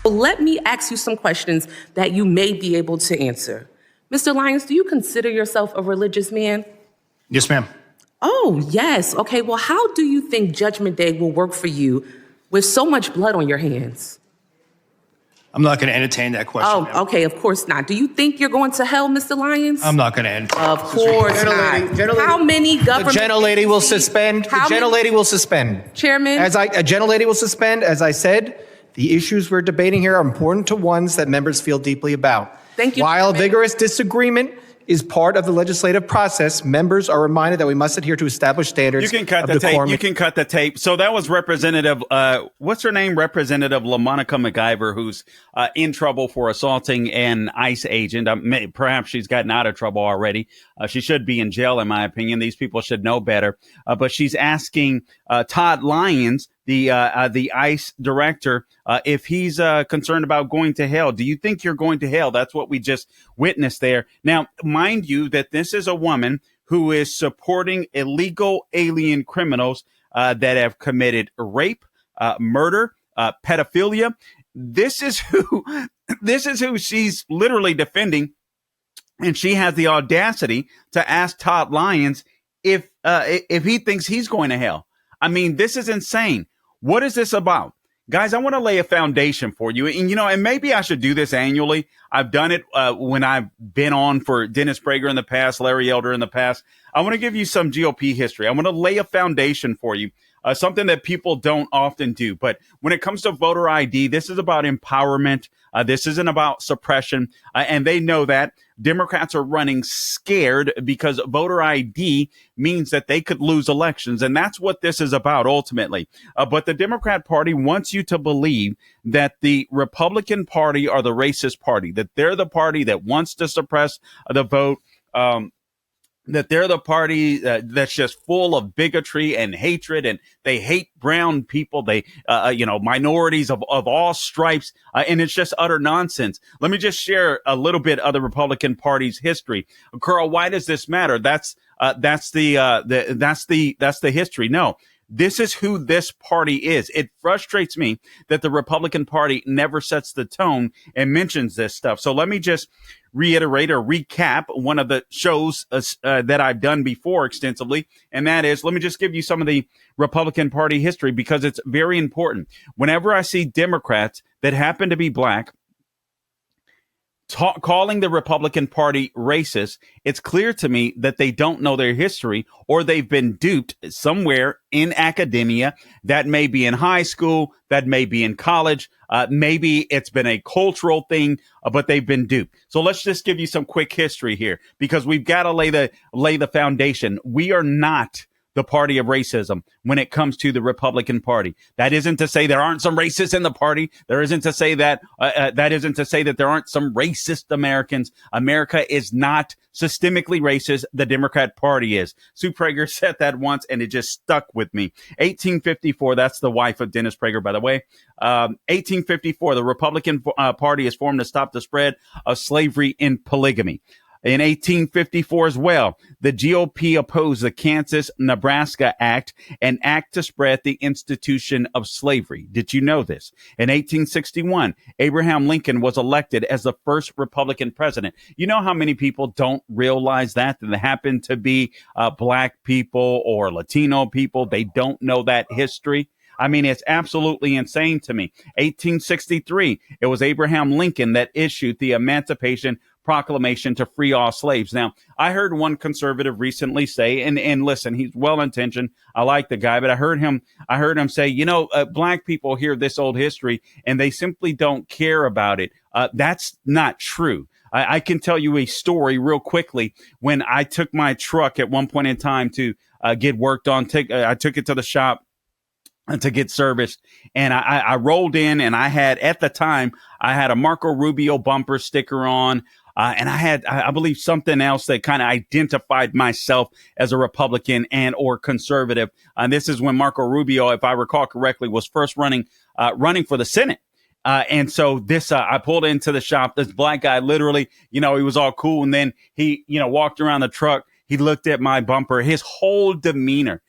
Let me ask you some questions that you may be able to answer. Mr. Lyons, do you consider yourself a religious man? Yes, ma'am. Oh, yes. Okay, well, how do you think Judgment Day will work for you with so much blood on your hands? I'm not going to entertain that question. Oh, ma'am. okay, of course not. Do you think you're going to hell, Mr. Lyons? I'm not going to entertain. Of course not. How many government The gentlelady will agencies- suspend. The How many- gentlelady will suspend. Chairman? A gentlelady will suspend. As I said, the issues we're debating here are important to ones that members feel deeply about. Thank you, While Chairman. vigorous disagreement is part of the legislative process, members are reminded that we must adhere to established standards. You can cut the tape. You can cut the tape. So that was Representative, what's her name? Representative LaMonica McIver, who's in trouble for assaulting an ICE agent. Perhaps she's gotten out of trouble already. She should be in jail, in my opinion. These people should know better. But she's asking Todd Lyons, the ICE director, if he's concerned about going to hell. Do you think you're going to hell? That's what we just witnessed there. Now, mind you that this is a woman who is supporting illegal alien criminals that have committed rape, murder, pedophilia. This is who she's literally defending. And she has the audacity to ask Todd Lyons if he thinks he's going to hell. I mean, this is insane. What is this about? Guys, I want to lay a foundation for you. And maybe I should do this annually. I've done it when I've been on for Dennis Prager in the past, Larry Elder in the past. I want to give you some GOP history. I want to lay a foundation for you, something that people don't often do. But when it comes to voter ID, this is about empowerment. This isn't about suppression. And they know that. Democrats are running scared because voter ID means that they could lose elections. And that's what this is about ultimately. But the Democrat Party wants you to believe that the Republican Party are the racist party, that they're the party that wants to suppress the vote. That they're the party that's just full of bigotry and hatred, and they hate brown people. They, minorities of all stripes. And it's just utter nonsense. Let me just share a little bit of the Republican Party's history. Carl, why does this matter? That's the history. No. This is who this party is. It frustrates me that the Republican Party never sets the tone and mentions this stuff. So let me just reiterate or recap one of the shows that I've done before extensively. And that is, let me just give you some of the Republican Party history because it's very important. Whenever I see Democrats that happen to be black calling the Republican Party racist, it's clear to me that they don't know their history or they've been duped somewhere in academia. That may be in high school, that may be in college, maybe it's been a cultural thing, but they've been duped. So let's just give you some quick history here because we've got to lay the foundation. We are not the party of racism when it comes to the Republican Party. That isn't to say there aren't some racists in the party. There isn't to say that there aren't some racist Americans. America is not systemically racist. The Democrat Party is. Sue Prager said that once and it just stuck with me. 1854, that's the wife of Dennis Prager, by the way. 1854, the Republican Party is formed to stop the spread of slavery and polygamy. In 1854 as well, the GOP opposed the Kansas-Nebraska Act, an act to spread the institution of slavery. Did you know this? In 1861, Abraham Lincoln was elected as the first Republican president. You know how many people don't realize that they happen to be black people or Latino people? They don't know that history. I mean, it's absolutely insane to me. 1863, it was Abraham Lincoln that issued the Emancipation Proclamation to free all slaves. Now, I heard one conservative recently say, and listen, he's well-intentioned. I like the guy, but I heard him say, black people hear this old history and they simply don't care about it. That's not true. I can tell you a story real quickly. When I took my truck at one point in time to get worked on, I took it to the shop to get serviced. And I rolled in and at the time, I had a Marco Rubio bumper sticker on. And I had, I believe, something else that kind of identified myself as a Republican and or conservative. And this is when Marco Rubio, if I recall correctly, was first running for the Senate. And so I pulled into the shop. This black guy literally, he was all cool. And then he, walked around the truck. He looked at my bumper. His whole demeanor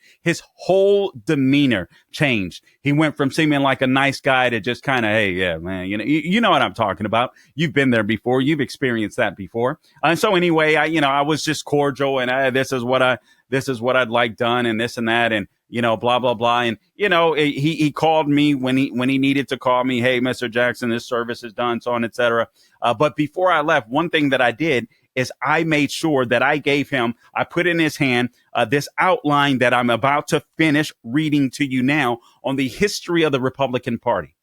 changed. He went from seeming like a nice guy to just kind of, hey, yeah, man, you know what I'm talking about. You've been there before. You've experienced that before. And so anyway, I was just cordial, and this is what I'd like done, and this and that, and blah blah blah. And he called me when he needed to call me. Hey, Mr. Jackson, this service is done, so on, etc. But before I left, one thing that I did is I made sure that I put in his hand this outline that I'm about to finish reading to you now on the history of the Republican Party.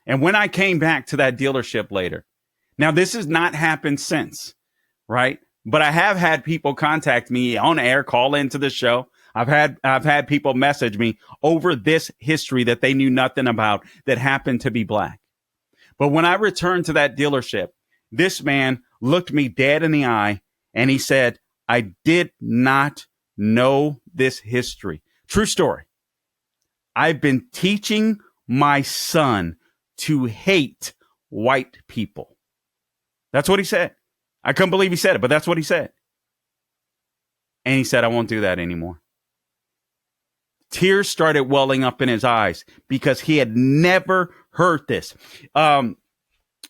And when I came back to that dealership later, now this has not happened since, right? But I have had people contact me on air, call into the show. I've had people message me over this history that they knew nothing about that happened to be black. But when I returned to that dealership, this man looked me dead in the eye and he said, I did not know this history. True story. I've been teaching my son to hate white people. That's what he said. I couldn't believe he said it, but that's what he said. And he said, I won't do that anymore. Tears started welling up in his eyes because he had never heard this.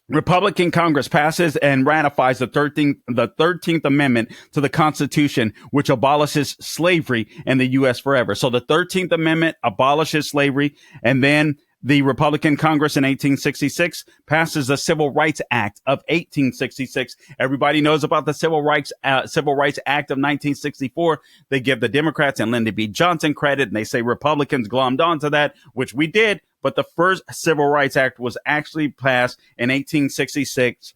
Republican Congress passes and ratifies the 13th Amendment to the Constitution, which abolishes slavery in the U.S. forever. So the 13th Amendment abolishes slavery, and then the Republican Congress in 1866 passes the Civil Rights Act of 1866. Everybody knows about the Civil Rights Act of 1964. They give the Democrats and Lyndon B. Johnson credit, and they say Republicans glommed onto that, which we did. But the first Civil Rights Act was actually passed in 1866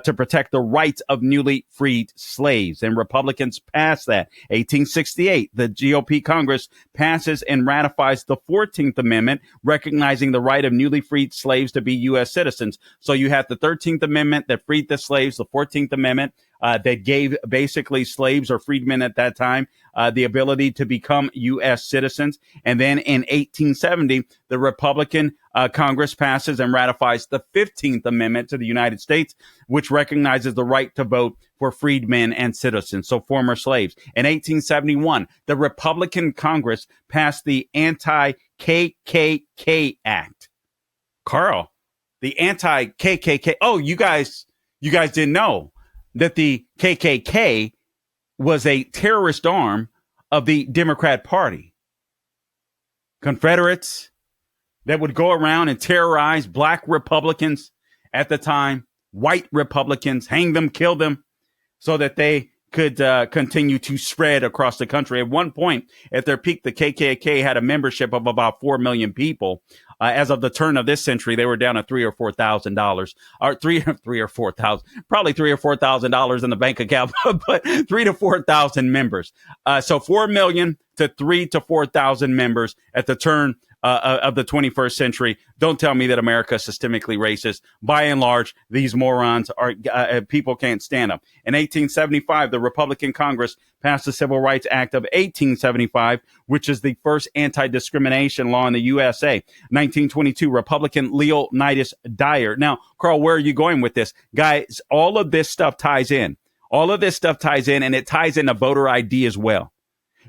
to protect the rights of newly freed slaves. And Republicans passed that. 1868, the GOP Congress passes and ratifies the 14th Amendment, recognizing the right of newly freed slaves to be U.S. citizens. So you have the 13th Amendment that freed the slaves, the 14th Amendment that gave basically slaves or freedmen at that time the ability to become U.S. citizens. And then in 1870, the Republican Congress passes and ratifies the 15th Amendment to the United States, which recognizes the right to vote for freedmen and citizens, so former slaves. In 1871, the Republican Congress passed the Anti-KKK Act. Carl, the Anti-KKK. Oh, you guys didn't know that the KKK was a terrorist arm of the Democrat Party. Confederates that would go around and terrorize black Republicans at the time, white Republicans, hang them, kill them, so that they could continue to spread across the country. At one point, at their peak, the KKK had a membership of about 4 million people. As of the turn of this century, they were down to $3,000 or $4,000, or three or 4,000, probably $3,000 or $4,000 in the bank account, but 3,000 to 4,000 members. So 4 million to 3,000 to 4,000 members at the turn of the 21st century. Don't tell me that America is systemically racist. By and large, these morons are people can't stand them. In 1875, the Republican Congress passed the Civil Rights Act of 1875, which is the first anti-discrimination law in the USA. 1922, Republican Leonidas Dyer. Now, Carl, where are you going with this? Guys, all of this stuff ties in. All of this stuff ties in, and it ties into voter ID as well,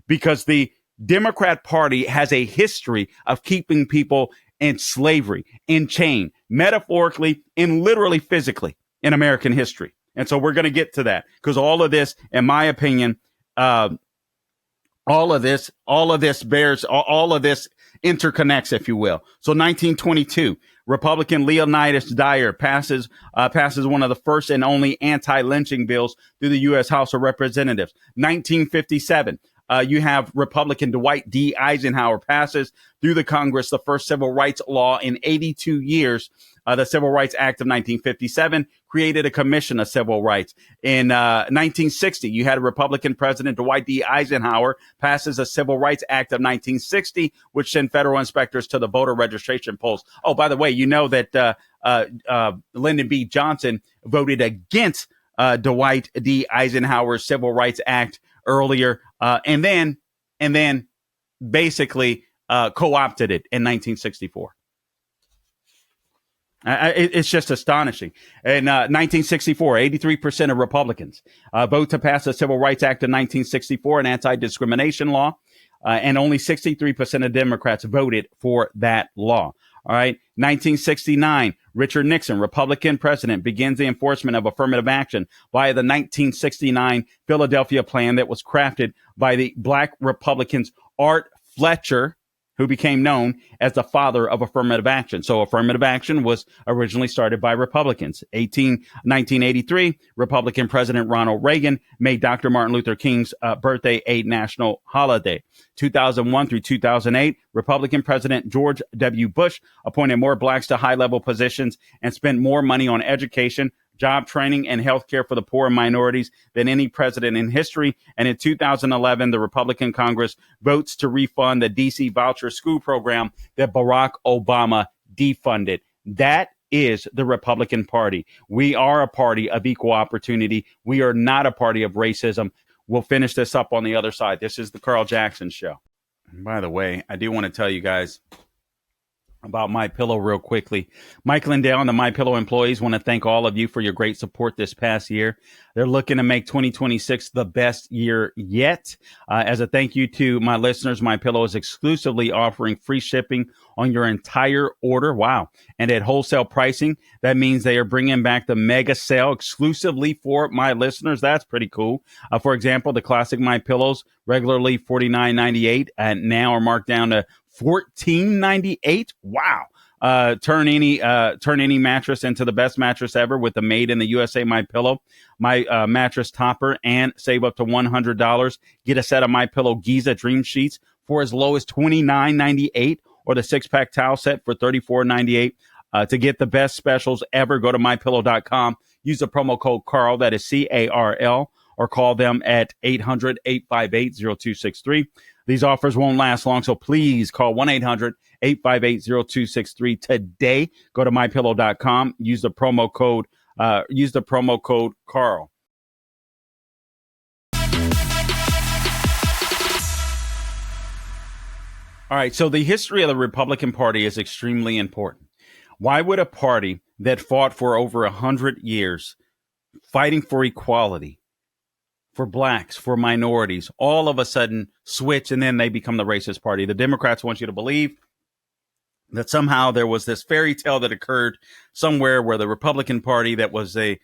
because the Democrat Party has a history of keeping people in slavery, in chain, metaphorically and literally physically in American history. And so we're going to get to that, because all of this, in my opinion, all of this interconnects, if you will. So 1922, Republican Leonidas Dyer passes one of the first and only anti-lynching bills through the U.S. House of Representatives. 1957, you have Republican Dwight D. Eisenhower passes through the Congress the first civil rights law in 82 years. The Civil Rights Act of 1957 created a commission of civil rights. In 1960, you had a Republican President Dwight D. Eisenhower passes a Civil Rights Act of 1960, which sent federal inspectors to the voter registration polls. Oh, by the way, you know that Lyndon B. Johnson voted against Dwight D. Eisenhower's Civil Rights Act earlier, and then basically co-opted it in 1964. It's just astonishing. In 1964, 83% of Republicans vote to pass the Civil Rights Act of 1964, an anti-discrimination law, and only 63% of Democrats voted for that law. All right. 1969, Richard Nixon, Republican president, begins the enforcement of affirmative action via the 1969 Philadelphia Plan that was crafted by the Black Republicans Art Fletcher, who became known as the father of affirmative action. So affirmative action was originally started by Republicans. 1983, Republican President Ronald Reagan made Dr. Martin Luther King's birthday a national holiday. 2001 through 2008, Republican President George W. Bush appointed more blacks to high-level positions and spent more money on education, job training, and health care for the poor and minorities than any president in history. And in 2011, the Republican Congress votes to refund the D.C. voucher school program that Barack Obama defunded. That is the Republican Party. We are a party of equal opportunity. We are not a party of racism. We'll finish this up on the other side. This is the Carl Jackson Show. And by the way, I do want to tell you guys about MyPillow real quickly. Michael and Dale and the MyPillow employees want to thank all of you for your great support this past year. They're looking to make 2026 the best year yet. As a thank you to my listeners, MyPillow is exclusively offering free shipping on your entire order. Wow. And at wholesale pricing, that means they are bringing back the mega sale exclusively for my listeners. That's pretty cool. For example, the classic MyPillows, regularly $49.98, and now are marked down to $14.98. Wow. Turn any mattress into the best mattress ever with the made in the USA MyPillow, my mattress topper, and save up to $100. Get a set of MyPillow Giza Dream Sheets for as low as $29.98, or the 6-pack towel set for $34.98. To get the best specials ever, go to mypillow.com. Use the promo code Carl, that is CARL, or call them at 800-858-0263. These offers won't last long, so please call 1-800-858-0263 today. Go to mypillow.com. Use the promo code Carl. All right, so the history of the Republican Party is extremely important. Why would a party that fought for over 100 years, fighting for equality, for blacks, for minorities, all of a sudden switch, and then they become the racist party? The Democrats want you to believe that somehow there was this fairy tale that occurred somewhere where the Republican Party that was the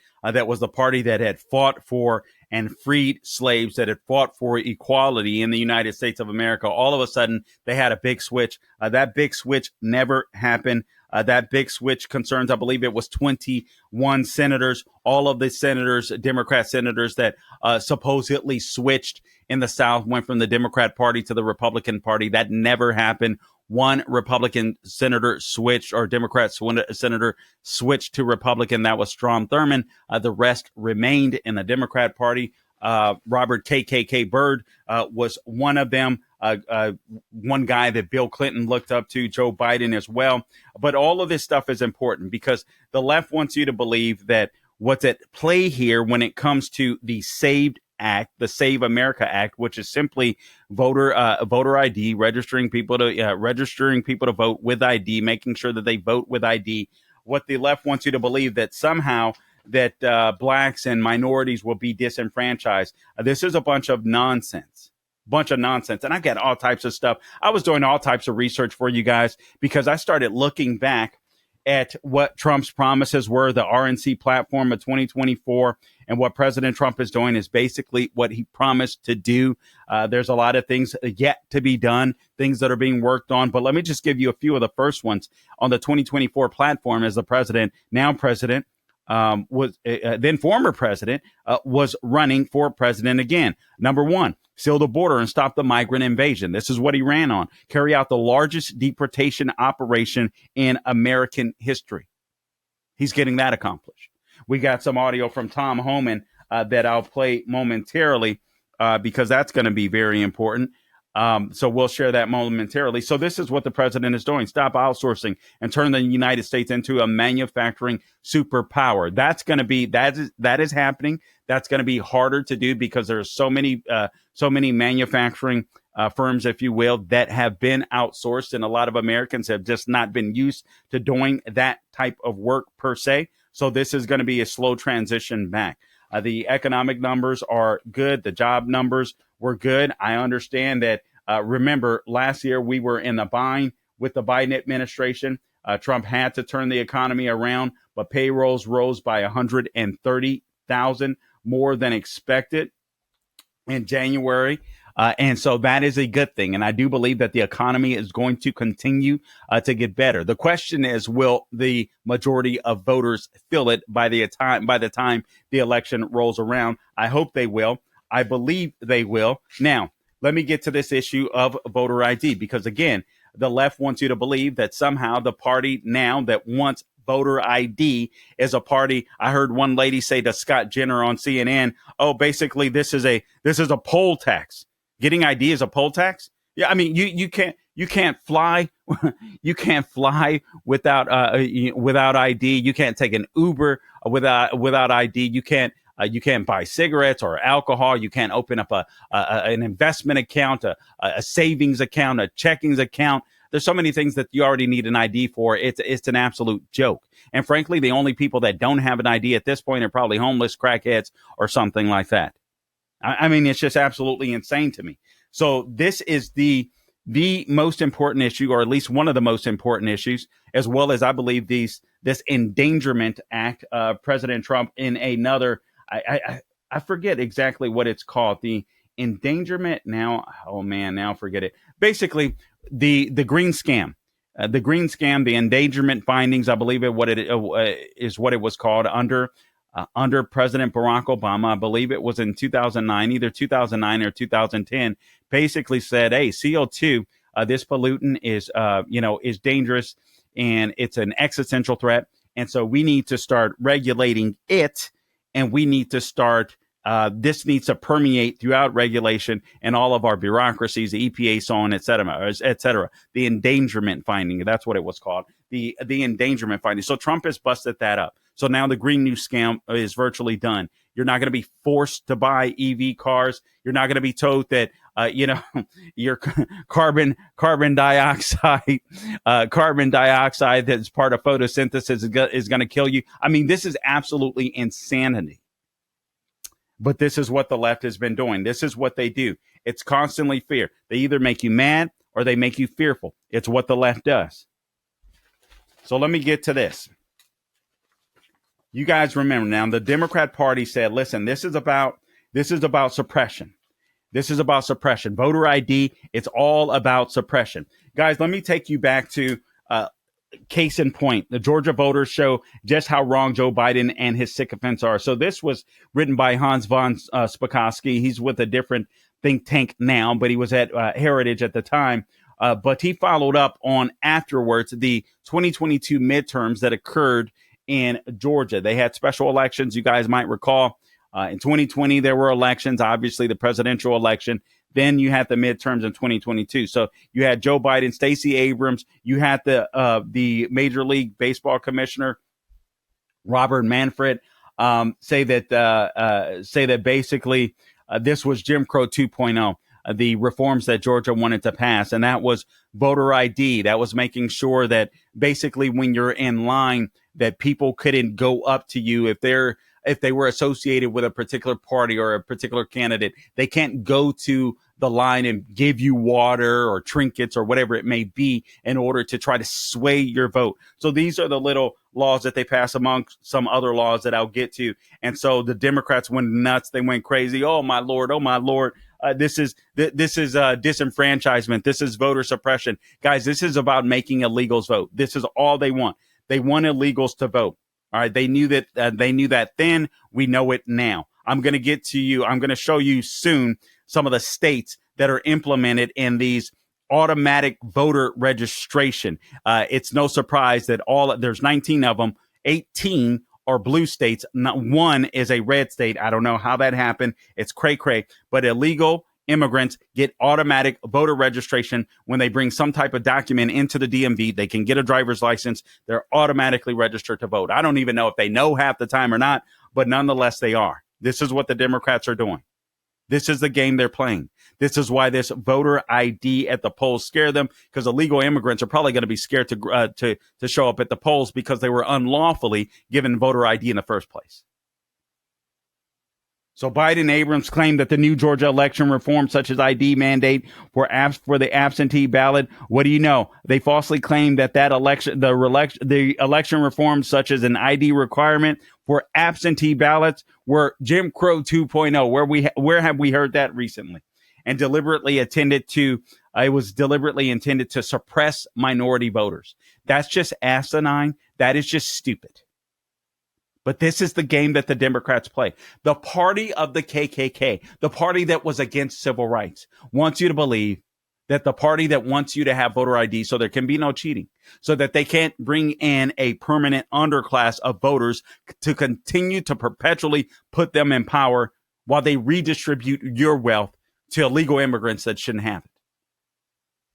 party that had fought for and freed slaves, that had fought for equality in the United States of America, all of a sudden they had a big switch. That big switch never happened. That big switch concerns, I believe it was 21 senators, all of the senators, Democrat senators that supposedly switched in the South, went from the Democrat Party to the Republican Party. That never happened. One Republican senator switched, or Democrat senator switched to Republican. That was Strom Thurmond. The rest remained in the Democrat Party. Robert KKK Byrd was one of them. One guy that Bill Clinton looked up to, Joe Biden as well. But all of this stuff is important because the left wants you to believe that what's at play here when it comes to the SAVED Act, the Save America Act, which is simply voter ID, registering people to vote with ID, making sure that they vote with ID. What the left wants you to believe that somehow that blacks and minorities will be disenfranchised. This is a bunch of nonsense. And I got all types of stuff. I was doing all types of research for you guys because I started looking back at what Trump's promises were, the RNC platform of 2024, and what President Trump is doing is basically what he promised to do. There's a lot of things yet to be done, things that are being worked on. But let me just give you a few of the first ones on the 2024 platform as the president, now president, then former president, was running for president again. Number one, seal the border and stop the migrant invasion. This is what he ran on. Carry out the largest deportation operation in American history. He's getting that accomplished. We got some audio from Tom Homan that I'll play momentarily because that's going to be very important. So we'll share that momentarily. So this is what the president is doing. Stop outsourcing and turn the United States into a manufacturing superpower. That is happening. That's going to be harder to do because there's so many manufacturing firms, if you will, that have been outsourced, and a lot of Americans have just not been used to doing that type of work per se. So this is going to be a slow transition back. The economic numbers are good. The job numbers were good. I understand that. Remember, last year we were in the bind with the Biden administration. Trump had to turn the economy around, but payrolls rose by 130,000 more than expected in January. And so that is a good thing. And I do believe that the economy is going to continue to get better. The question is, will the majority of voters feel it by the time the election rolls around? I hope they will. I believe they will. Now, let me get to this issue of voter ID, because, again, the left wants you to believe that somehow the party now that wants voter ID is a party. I heard one lady say to Scott Jenner on CNN, oh, basically this is a poll tax. Getting ID is a poll tax. Yeah, I mean, you can't fly you can't fly without ID. You can't take an Uber without ID. You can't buy cigarettes or alcohol. You can't open up an investment account, a savings account, a checkings account. There's so many things that you already need an ID for. It's an absolute joke. And frankly, the only people that don't have an ID at this point are probably homeless, crackheads, or something like that. I mean, it's just absolutely insane to me. So this is the most important issue, or at least one of the most important issues, as well as I believe this endangerment act. President Trump in another, I forget exactly what it's called. The endangerment now. Oh man, now forget it. Basically, the green scam. The endangerment findings, I believe is what it was called under President Barack Obama. I believe it was in 2009, either 2009 or 2010, basically said, hey, CO2, this pollutant is dangerous and it's an existential threat. And so we need to start regulating it, and we need to start this needs to permeate throughout regulation and all of our bureaucracies, the EPA, so on, et cetera. The endangerment finding, that's what it was called, the endangerment finding. So Trump has busted that up. So now the Green New scam is virtually done. You're not going to be forced to buy EV cars. You're not going to be told that, your carbon dioxide that's part of photosynthesis is going to kill you. I mean, this is absolutely insanity. But this is what the left has been doing. This is what they do. It's constantly fear. They either make you mad or they make you fearful. It's what the left does. So let me get to this. You guys remember now, the Democrat Party said, listen, this is about suppression. This is about suppression. Voter ID, it's all about suppression. Guys, let me take you back to case in point. The Georgia voters show just how wrong Joe Biden and his sycophants are. So this was written by Hans von Spakovsky. He's with a different think tank now, but he was at Heritage at the time. But he followed up on afterwards the 2022 midterms that occurred in Georgia. They had special elections. You guys might recall in 2020, there were elections, obviously the presidential election. Then you had the midterms in 2022. So you had Joe Biden, Stacey Abrams. You had the Major League Baseball commissioner, Robert Manfred, say that basically this was Jim Crow 2.0. The reforms that Georgia wanted to pass, and that was voter ID. That was making sure that basically when you're in line, that people couldn't go up to you if they were associated with a particular party or a particular candidate. They can't go to the line and give you water or trinkets or whatever it may be in order to try to sway your vote. So these are the little laws that they pass among some other laws that I'll get to. And so the Democrats went nuts. They went crazy. Oh, my Lord. Oh, my Lord. This is disenfranchisement. This is voter suppression. Guys, this is about making illegals vote. This is all they want. They want illegals to vote. All right. They knew that then. We know it now. I'm going to get to you. I'm going to show you soon some of the states that are implemented in these automatic voter registration. It's no surprise that there's 19 of them, 18 are blue states. Not one is a red state. I don't know how that happened. It's cray-cray, but illegal immigrants get automatic voter registration when they bring some type of document into the DMV. They can get a driver's license. They're automatically registered to vote. I don't even know if they know half the time or not, but nonetheless, they are. This is what the Democrats are doing. This is the game they're playing. This is why this voter ID at the polls scare them, because illegal immigrants are probably going to be scared to show up at the polls because they were unlawfully given voter ID in the first place. So Biden Abrams claimed that the new Georgia election reform, such as ID mandate for the absentee ballot. What do you know? They falsely claimed that the election reform, such as an ID requirement for absentee ballots, were Jim Crow 2.0. Where have we heard that recently? And it was deliberately intended to suppress minority voters. That's just asinine. That is just stupid. But this is the game that the Democrats play. The party of the KKK, the party that was against civil rights, wants you to believe that the party that wants you to have voter ID so there can be no cheating, so that they can't bring in a permanent underclass of voters to continue to perpetually put them in power while they redistribute your wealth to illegal immigrants that shouldn't have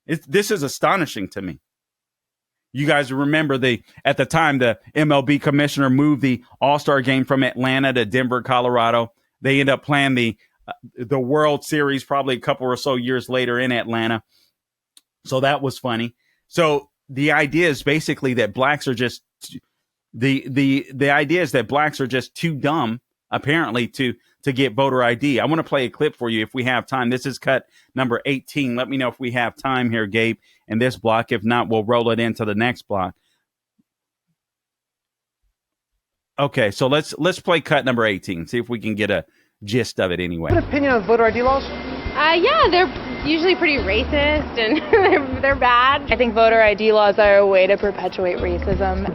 it. This is astonishing to me. You guys remember at the time, the MLB commissioner moved the All-Star game from Atlanta to Denver, Colorado. They ended up playing the World Series probably a couple or so years later in Atlanta. So that was funny. So the idea is basically that blacks are just the idea is that blacks are just too dumb, apparently, to get voter ID. I want to play a clip for you if we have time. This is cut number 18. Let me know if we have time here, Gabe, in this block. If not, we'll roll it into the next block. Okay, so let's play cut number 18. See if we can get a gist of it anyway. An opinion on voter ID laws? Yeah, they're usually pretty racist and they're bad. I think voter ID laws are a way to perpetuate racism.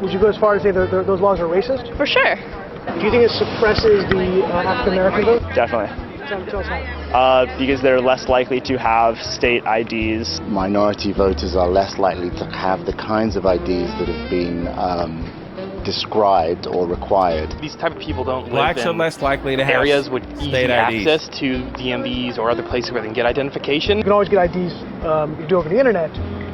Would you go as far as say those laws are racist? For sure. Do you think it suppresses the African American vote? Definitely. Tell us how. Because they're less likely to have state IDs. Minority voters are less likely to have the kinds of IDs that have been described or required. These type of people don't Blacks live are in less likely to have areas with easy state IDs. access to DMVs or other places where they can get identification. You can always get IDs you do over the internet.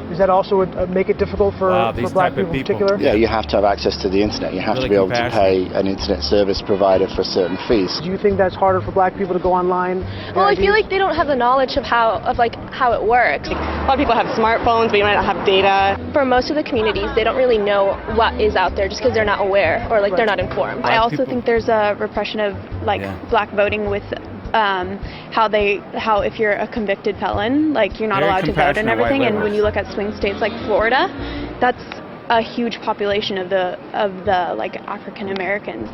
Does that also make it difficult for black people in particular? Yeah, you have to have access to the internet. You have Really to be able to pay an internet service provider for certain fees. Do you think that's harder for black people to go online? Well, I feel like they don't have the knowledge of how it works. A lot of people have smartphones, but you might not have data. For most of the communities, they don't really know what is out there just because they're not aware or they're not informed. I also think there's a repression of black voting with how if you're a convicted felon, you're not Very allowed to vote and everything. And when liberals. you look at swing states like Florida, that's a huge population of the African Americans.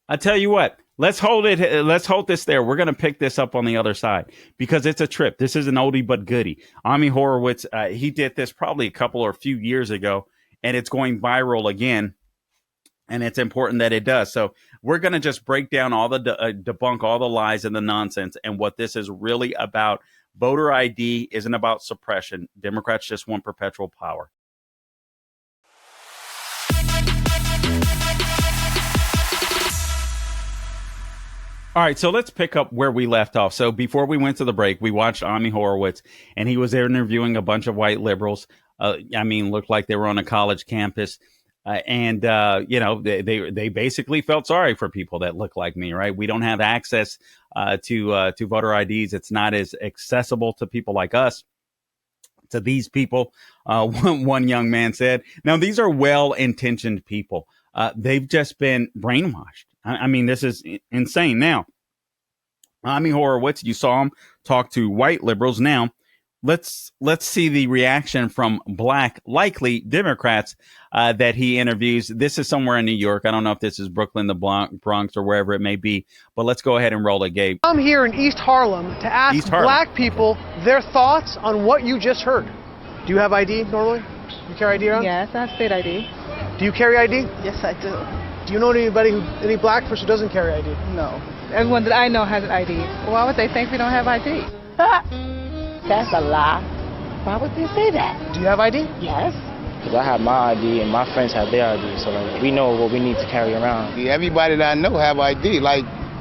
I tell you what, let's hold this there. We're going to pick this up on the other side because it's a trip. This is an oldie but goodie. Ami Horowitz, he did this probably a few years ago, and it's going viral again. And it's important that it does. So we're going to just break down all the debunk all the lies and the nonsense and what this is really about. Voter ID isn't about suppression. Democrats just want perpetual power. All right, so let's pick up where we left off. So before we went to the break, we watched Ami Horowitz, and he was there interviewing a bunch of white liberals. Looked like they were on a college campus. They basically felt sorry for people that look like me, right? We don't have access to voter IDs. It's not as accessible to people like us, to these people. One young man said, now, these are well-intentioned people. They've just been brainwashed. This is insane. Now, Ami Horowitz, you saw him talk to white liberals. Now, let's see the reaction from black, likely Democrats that he interviews. This is somewhere in New York. I don't know if this is Brooklyn, the Bronx, or wherever it may be. But let's go ahead and roll it, Gabe. I'm here in East Harlem to ask black people their thoughts on what you just heard. Do you have ID normally? You carry ID around? Yes, I have state ID. Do you carry ID? Yes, I do. Do you know any black person who doesn't carry ID? No. Everyone that I know has an ID. Why would they think we don't have ID? That's a lie. Why would they say that? Do you have ID? Yes. Because I have my ID and my friends have their ID, so we know what we need to carry around. Everybody that I know have ID.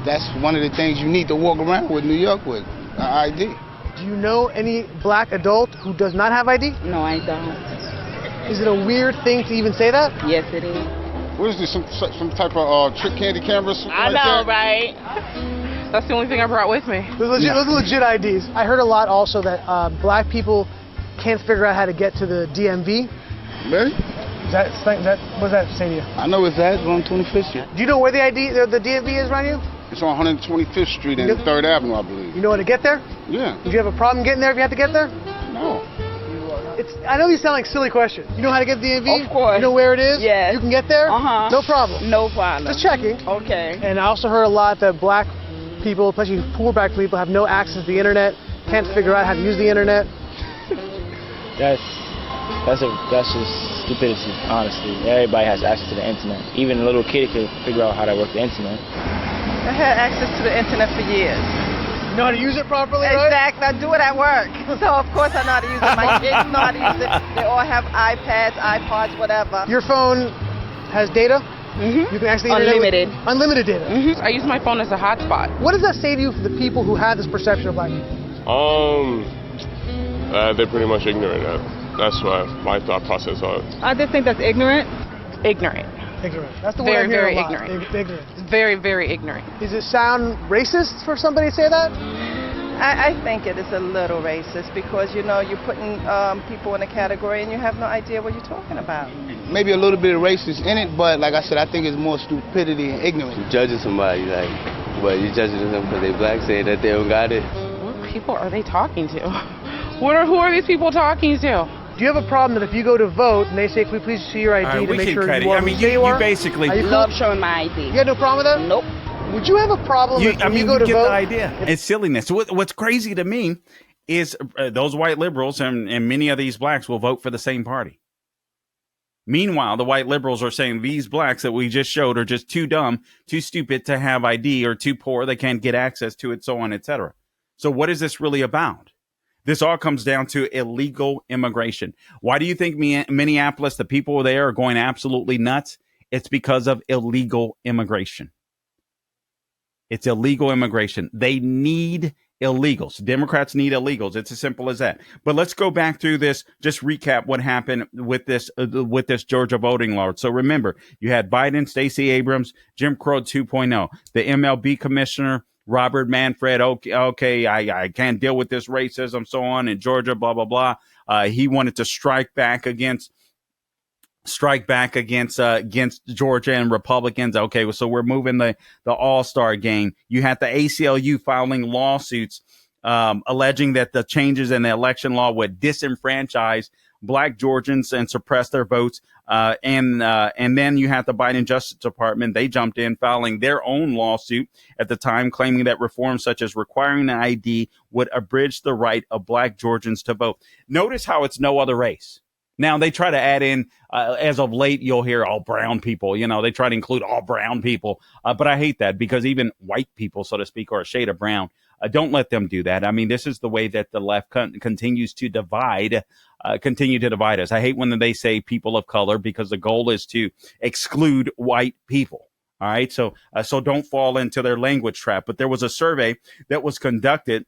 That's one of the things you need to walk around with New York with, ID. Do you know any black adult who does not have ID? No, I don't. Is it a weird thing to even say that? Yes, it is. What is this, some type of trick candy camera? I know, right? That's the only thing I brought with me. Those are legit IDs. I heard a lot also that black people can't figure out how to get to the DMV. Really? What does that say to you? I know it's that. It's on 25th Street. Do you know where the DMV is around you? It's on 125th Street and 3rd Avenue, I believe. You know how to get there? Yeah. Did you have a problem getting there if you had to get there? No. I know these sound like silly questions. You know how to get to the DMV? Of course. You know where it is? Yes. You can get there? Uh-huh. No problem. No problem. Just checking. Okay. And I also heard a lot that black people, especially poor black people, have no access to the internet, can't figure out how to use the internet. That's just stupidity, honestly. Everybody has access to the internet. Even a little kid could figure out how to work the internet. I had access to the internet for years. You know how to use it properly, right? Exactly. I do it at work. So, of course, I know how to use it. My kids know how to use it. They all have iPads, iPods, whatever. Your phone has data? Mm-hmm. You can actually Unlimited. Unlimited data. Mm-hmm. I use my phone as a hotspot. What does that say to you for the people who have this perception of black people? They're pretty much ignorant. That's why my thought process on it. I just think that's ignorant. Ignorant. Ignorant. That's the word I hear a lot. Ignorant. Very, very ignorant. Does it sound racist for somebody to say that? I think it is a little racist because, you're putting people in a category and you have no idea what you're talking about. Maybe a little bit of racist in it, but like I said, I think it's more stupidity and ignorance. You're judging somebody, but you're judging them because they black, saying that they don't got it. What people are they talking to? Who are these people talking to? Do you have a problem that if you go to vote and they say, "Can we please see your ID to make sure you are who you say you are?" Basically love showing my ID. You had no problem with that? Nope. Would you have a problem if you go to get vote? the idea. It's silliness. What's crazy to me is those white liberals and many of these blacks will vote for the same party. Meanwhile, the white liberals are saying these blacks that we just showed are just too dumb, too stupid to have ID, or too poor, they can't get access to it, so on, etc. So what is this really about? This all comes down to illegal immigration. Why do you think Minneapolis, the people there are going absolutely nuts? It's because of illegal immigration. It's illegal immigration. They need illegals. Democrats need illegals. It's as simple as that. But let's go back through this. Just recap what happened with this Georgia voting law. So remember, you had Biden, Stacey Abrams, Jim Crow 2.0, the MLB commissioner, Robert Manfred. Okay, I can't deal with this racism, so on in Georgia, blah, blah, blah. He wanted to strike back against Georgia and Republicans. Okay, so we're moving the All-Star game. You had the ACLU filing lawsuits alleging that the changes in the election law would disenfranchise Black Georgians and suppress their votes. And then you have the Biden Justice Department. They jumped in, filing their own lawsuit at the time, claiming that reforms such as requiring an ID would abridge the right of Black Georgians to vote. Notice how it's no other race. Now, they try to add in, as of late, you'll hear all brown people. They try to include all brown people. But I hate that because even white people, so to speak, are a shade of brown. Don't let them do that. I mean, this is the way that the left continues to continue to divide us. I hate when they say people of color because the goal is to exclude white people. All right. So don't fall into their language trap. But there was a survey that was conducted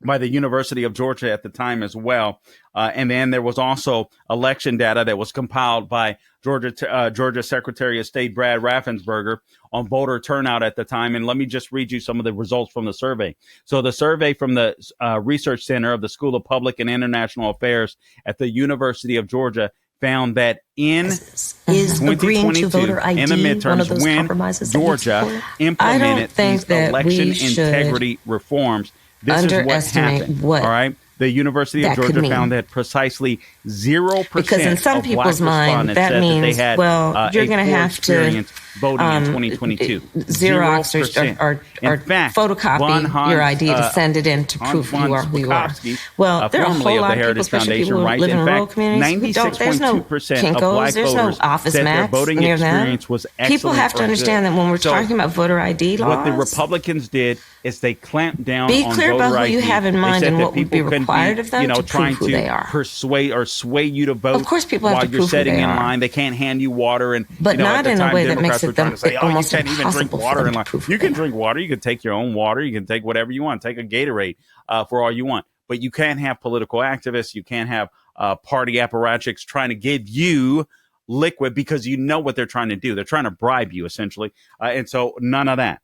by the University of Georgia at the time as well. And then there was also election data that was compiled by Georgia Secretary of State Brad Raffensperger on voter turnout at the time. And let me just read you some of the results from the survey. So the survey from the Research Center of the School of Public and International Affairs at the University of Georgia found that in 2022, in the midterms, when Georgia implemented these election integrity reforms, this is what happened. All right. The University of Georgia found that precisely 0% because in some of people's Black mind that said means that they had, you're going to have to voting in 2022. Xerox or photocopy your ID to send it in to prove you are who you are. Well, there are a whole lot of people, especially people who live in rural communities, who don't. There's no Kinkos, there's no Office Max, any of that. People have to understand that when we're talking about voter ID laws, what the Republicans did is they clamped down on voter ID. Be clear about who you have in mind and what would be required of them to prove who they are. Persuade or sway you to vote. Of course, people have to prove who they are. While you're setting in line, they can't hand you water, but not in a way that makes it almost you can't even drink impossible water for in them line. to prove You can drink water. You can take your own water. You can take whatever you want. Take a Gatorade for all you want. But you can't have political activists. You can't have party apparatchiks trying to give you liquid because you know what they're trying to do. They're trying to bribe you, essentially. And so none of that.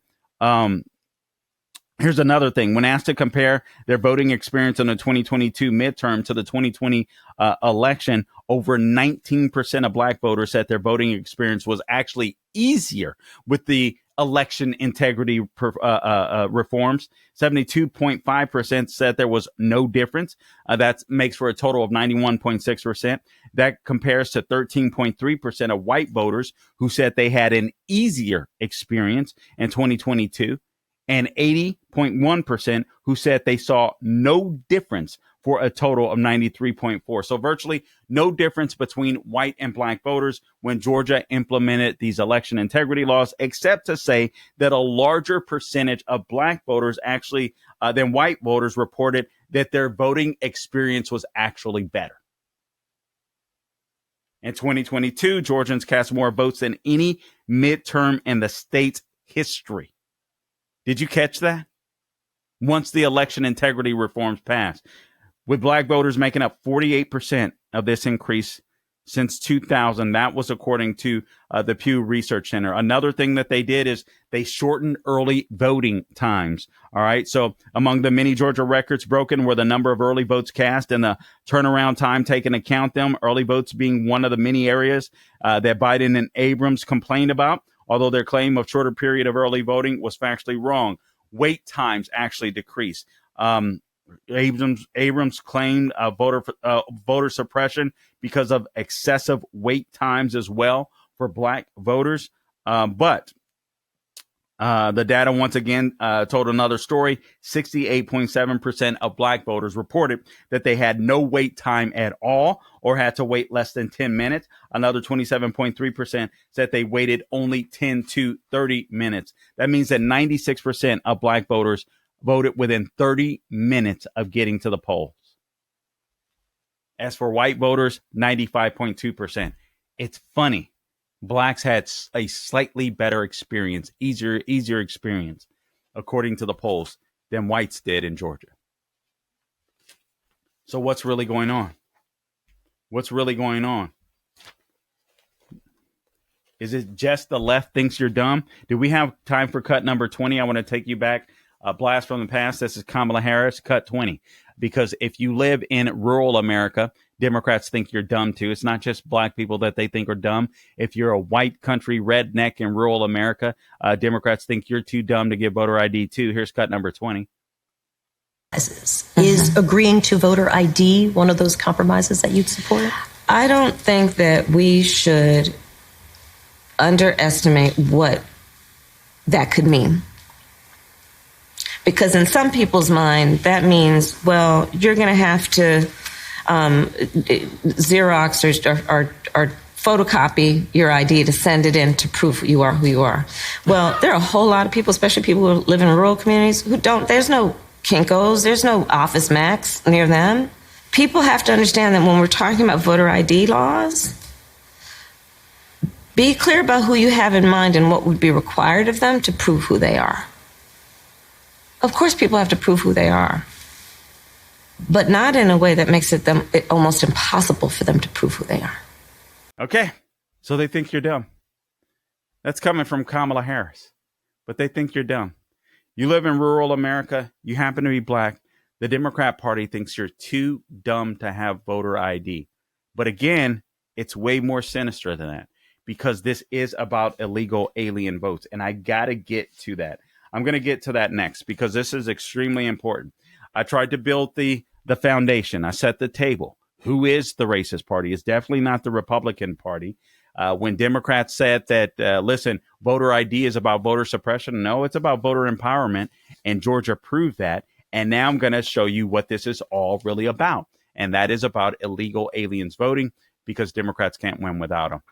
Here's another thing. When asked to compare their voting experience in the 2022 midterm to the 2020 election, over 19% of black voters said their voting experience was actually easier with the election integrity reforms. 72.5% said there was no difference. That makes for a total of 91.6%. That compares to 13.3% of white voters who said they had an easier experience in 2022. And 80.1% who said they saw no difference, for a total of 93.4. So virtually no difference between white and black voters when Georgia implemented these election integrity laws, except to say that a larger percentage of black voters actually than white voters reported that their voting experience was actually better. In 2022, Georgians cast more votes than any midterm in the state's history. Did you catch that? Once the election integrity reforms passed, with black voters making up 48% of this increase since 2000. That was according to the Pew Research Center. Another thing that they did is they shortened early voting times. All right. So among the many Georgia records broken were the number of early votes cast and the turnaround time taken to count them. Early votes being one of the many areas that Biden and Abrams complained about. Although their claim of shorter period of early voting was factually wrong. Wait times actually decreased. Abrams claimed voter suppression because of excessive wait times as well for black voters. But the data once again told another story. 68.7% of black voters reported that they had no wait time at all or had to wait less than 10 minutes. Another 27.3% said they waited only 10 to 30 minutes. That means that 96% of black voters voted within 30 minutes of getting to the polls. As for white voters, 95.2%. It's funny. Blacks had a slightly better experience, easier experience, according to the polls, than whites did in Georgia. So what's really going on? What's really going on? Is it just the left thinks you're dumb? Do we have time for cut number 20? I want to take you back. A blast from the past. This is Kamala Harris, cut 20. Because if you live in rural America, Democrats think you're dumb too. It's not just black people that they think are dumb. If you're a white country redneck in rural America, Democrats think you're too dumb to give voter ID too. Here's cut number 20. Is agreeing to voter ID one of those compromises that you'd support? I don't think that we should underestimate what that could mean. Because in some people's mind, that means, well, you're going to have to Xerox or photocopy your ID to send it in to prove you are who you are. Well, there are a whole lot of people, especially people who live in rural communities, who don't. There's no Kinko's, there's no Office Max near them. People have to understand that when we're talking about voter ID laws, be clear about who you have in mind and what would be required of them to prove who they are. Of course, people have to prove who they are, but not in a way that makes it almost impossible for them to prove who they are. Okay, so they think you're dumb. That's coming from Kamala Harris, but they think you're dumb. You live in rural America, you happen to be black, the Democrat Party thinks you're too dumb to have voter ID. But again, it's way more sinister than that, because this is about illegal alien votes, and I gotta get to that. I'm going to get to that next because this is extremely important. I tried to build the foundation. I set the table. Who is the racist party? It's definitely not the Republican Party. When Democrats said that, listen, voter ID is about voter suppression. No, it's about voter empowerment. And Georgia proved that. And now I'm going to show you what this is all really about. And that is about illegal aliens voting, because Democrats can't win without them.